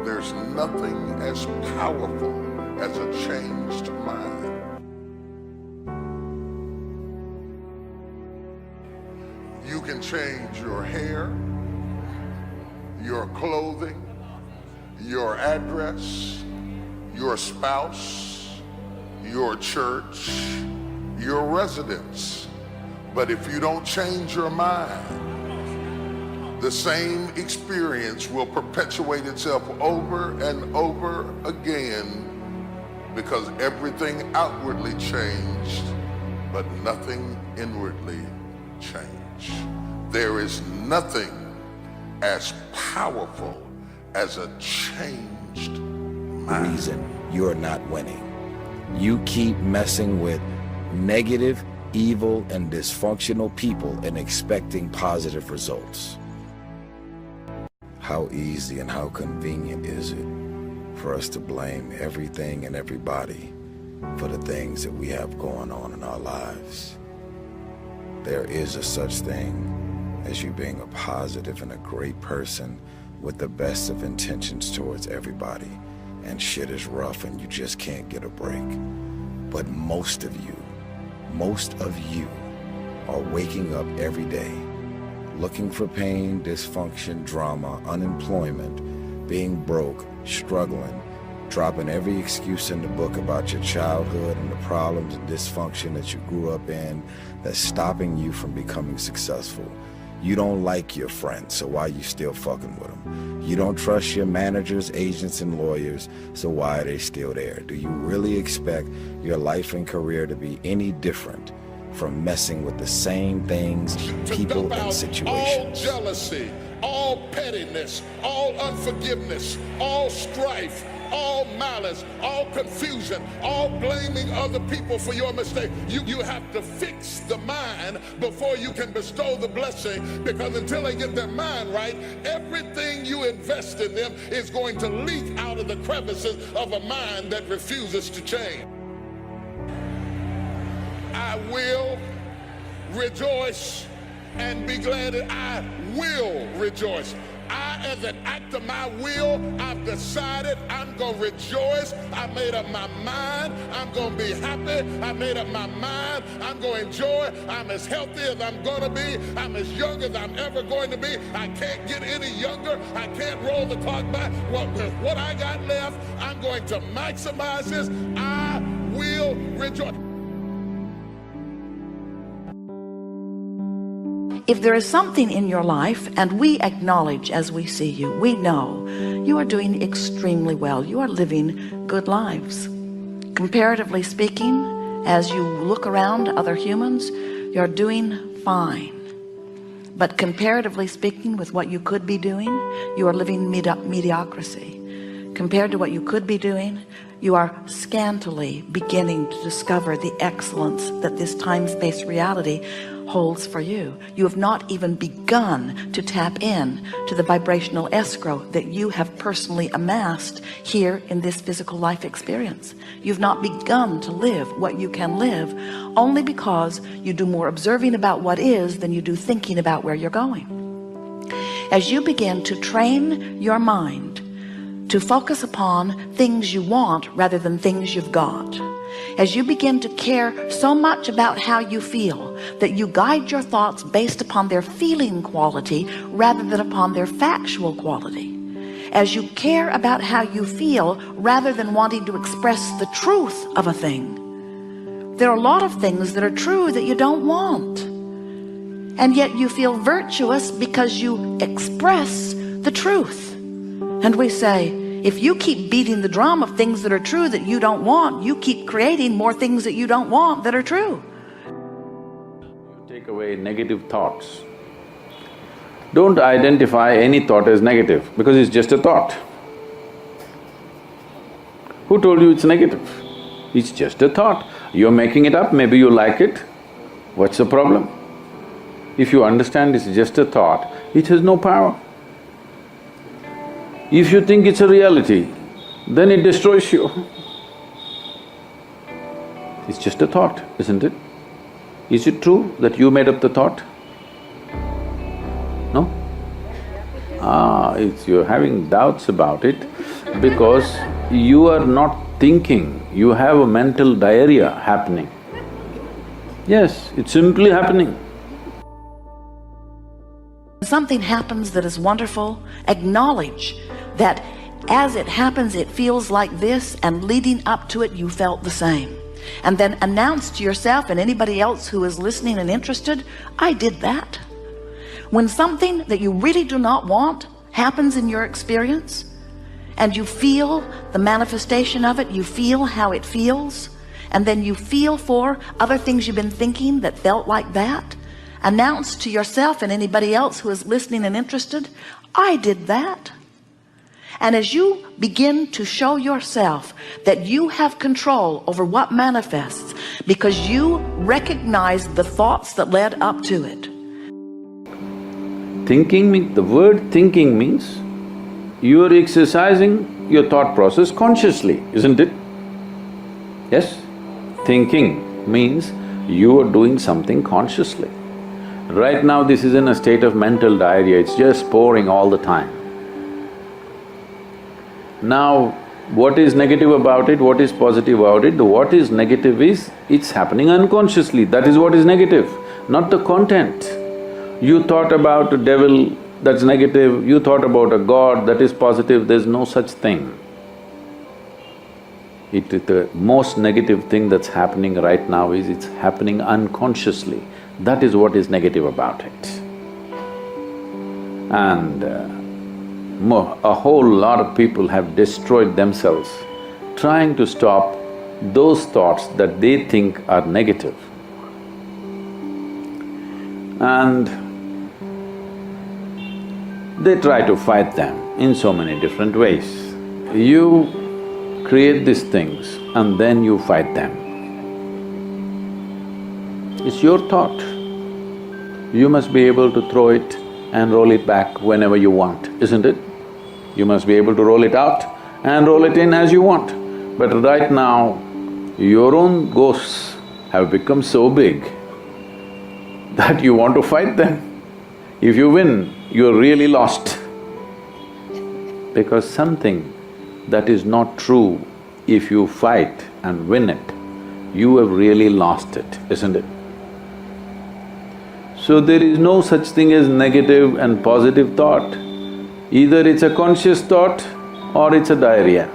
There's nothing as powerful as a changed mind. You can change your hair, your clothing, your address, your spouse, your church, your residence. But if you don't change your mind, the same experience will perpetuate itself over and over again, because everything outwardly changed, but nothing inwardly changed. There is nothing as powerful as a changed mind. Reason you're not winning. You keep messing with negative, evil, and dysfunctional people and expecting positive results. How easy and how convenient is it for us to blame everything and everybody for the things that we have going on in our lives? There is a such thing as you being a positive and a great person with the best of intentions towards everybody, and shit is rough and you just can't get a break. But most of you are waking up every day looking for pain, dysfunction, drama, unemployment, being broke, struggling, dropping every excuse in the book about your childhood and the problems and dysfunction that you grew up in that's stopping you from becoming successful. You don't like your friends, so why are you still fucking with them? You don't trust your managers, agents, and lawyers, so why are they still there? Do you really expect your life and career to be any different from messing with the same things, people, and situations? All jealousy, all pettiness, all unforgiveness, all strife, all malice, all confusion, all blaming other people for your mistake. You have to fix the mind before you can bestow the blessing, because until they get their mind right, everything you invest in them is going to leak out of the crevices of a mind that refuses to change. I will rejoice and be glad that I will rejoice. As an act of my will, I've decided I'm going to rejoice. I made up my mind. I'm going to be happy. I made up my mind. I'm going to enjoy. I'm as healthy as I'm going to be. I'm as young as I'm ever going to be. I can't get any younger. I can't roll the clock back. What I got left, I'm going to maximize this. I will rejoice. If there is something in your life, and we acknowledge as we see you, we know you are doing extremely well. You are living good lives. Comparatively speaking, as you look around other humans, you're doing fine. But comparatively speaking, with what you could be doing, you are living mediocrity. Compared to what you could be doing, you are scantily beginning to discover the excellence that this time-space reality holds for you. You have not even begun to tap in to the vibrational escrow that you have personally amassed here in this physical life experience. You've not begun to live what you can live, only because you do more observing about what is than you do thinking about where you're going. As you begin to train your mind to focus upon things you want rather than things you've got, as you begin to care so much about how you feel that you guide your thoughts based upon their feeling quality rather than upon their factual quality, as you care about how you feel rather than wanting to express the truth of a thing, there are a lot of things that are true that you don't want, and yet you feel virtuous because you express the truth. And we say, if you keep beating the drum of things that are true that you don't want, you keep creating more things that you don't want that are true. Take away negative thoughts. Don't identify any thought as negative, because it's just a thought. Who told you it's negative? It's just a thought. You're making it up, maybe you like it. What's the problem? If you understand it's just a thought, it has no power. If you think it's a reality, then it destroys you. It's just a thought, isn't it? Is it true that you made up the thought? No? You're having doubts about it because you are not thinking, you have a mental diarrhea happening. Yes, it's simply happening. Something happens that is wonderful, acknowledge that as it happens it feels like this, and leading up to it you felt the same. And then announce to yourself and anybody else who is listening and interested, I did that. When something that you really do not want happens in your experience, and you feel the manifestation of it, you feel how it feels, and then you feel for other things you've been thinking that felt like that, announce to yourself and anybody else who is listening and interested, I did that. And as you begin to show yourself that you have control over what manifests because you recognize the thoughts that led up to it. The word thinking means you are exercising your thought process consciously, isn't it? Yes? Thinking means you are doing something consciously. Right now this is in a state of mental diarrhea, it's just pouring all the time. Now, what is negative about it, what is positive about it? What is negative is, it's happening unconsciously, that is what is negative, not the content. You thought about a devil, that's negative, you thought about a god, that is positive, there's no such thing. The most negative thing that's happening right now is it's happening unconsciously. That is what is negative about it. And a whole lot of people have destroyed themselves trying to stop those thoughts that they think are negative. And they try to fight them in so many different ways. You create these things and then you fight them. It's your thought. You must be able to throw it and roll it back whenever you want, isn't it? You must be able to roll it out and roll it in as you want. But right now, your own ghosts have become so big that you want to fight them. If you win, you're really lost. Because something that is not true, if you fight and win it, you have really lost it, isn't it? So there is no such thing as negative and positive thought. Either it's a conscious thought or it's a diarrhea.